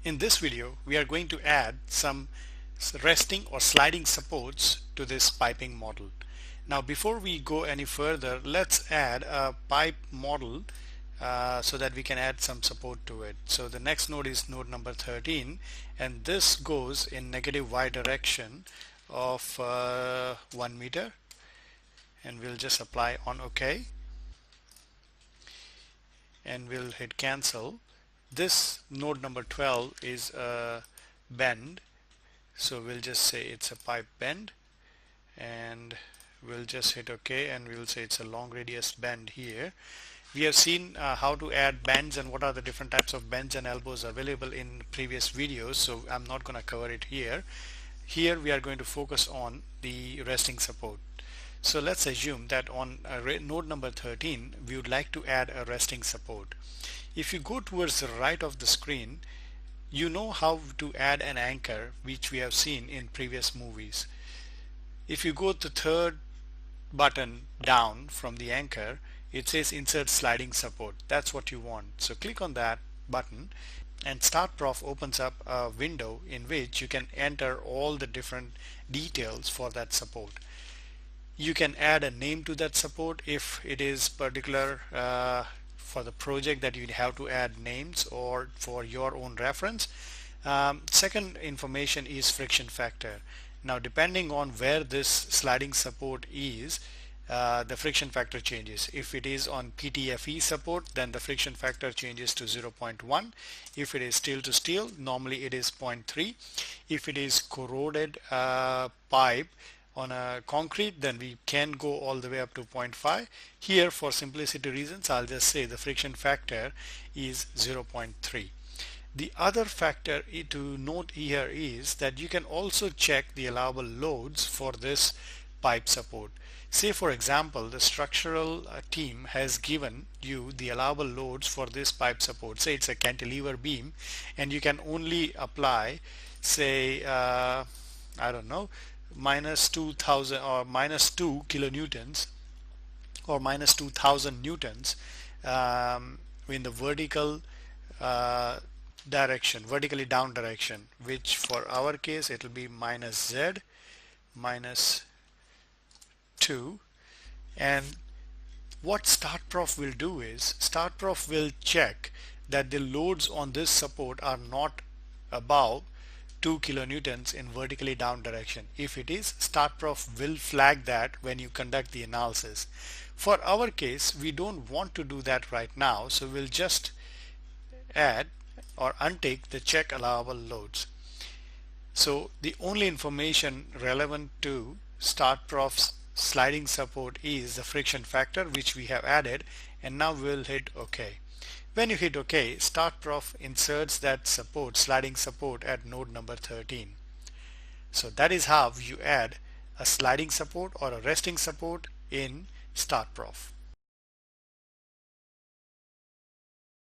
In this video, we are going to add some resting or sliding supports to this piping model. Now, before we go any further, let's add a pipe model so that we can add some support to it. So the next node is node number 13, and this goes in negative y direction of 1 meter, and we'll just apply on OK, and we'll hit cancel. This node number 12 is a bend, so we'll just say it's a pipe bend, and we'll just hit OK, and we'll say it's a long radius bend here. We have seen how to add bends and what are the different types of bends and elbows available in previous videos, so I'm not going to cover it here. Here we are going to focus on the resting support. So let's assume that on node number 13 we would like to add a resting support. If you go towards the right of the screen, you know how to add an anchor, which we have seen in previous movies. If you go to the third button down from the anchor, it says insert sliding support. That's what you want. So click on that button, and StartProf opens up a window in which you can enter all the different details for that support. You can add a name to that support if it is particular for the project that you have to add names, or for your own reference. Second information is friction factor. Now, depending on where this sliding support is, the friction factor changes. If it is on PTFE support, then the friction factor changes to 0.1. If it is steel to steel, normally it is 0.3. If it is corroded pipe on a concrete, then we can go all the way up to 0.5. Here, for simplicity reasons, I'll just say the friction factor is 0.3. The other factor to note here is that you can also check the allowable loads for this pipe support. Say, for example, the structural team has given you the allowable loads for this pipe support. Say it's a cantilever beam, and you can only apply, say, I don't know, minus 2000 or minus 2 kilonewtons or minus 2000 newtons in the vertical direction, vertically down direction, which for our case it will be minus Z minus 2. And what StartProf will do is StartProf will check that the loads on this support are not above 2 kilonewtons in vertically down direction. If it is, StartProf will flag that when you conduct the analysis. For our case, we don't want to do that right now, so we'll just add or untake the check allowable loads. So the only information relevant to StartProf's sliding support is the friction factor, which we have added, and now we'll hit OK. When you hit OK, StartProf inserts that support, sliding support, at node number 13. So that is how you add a sliding support or a resting support in StartProf.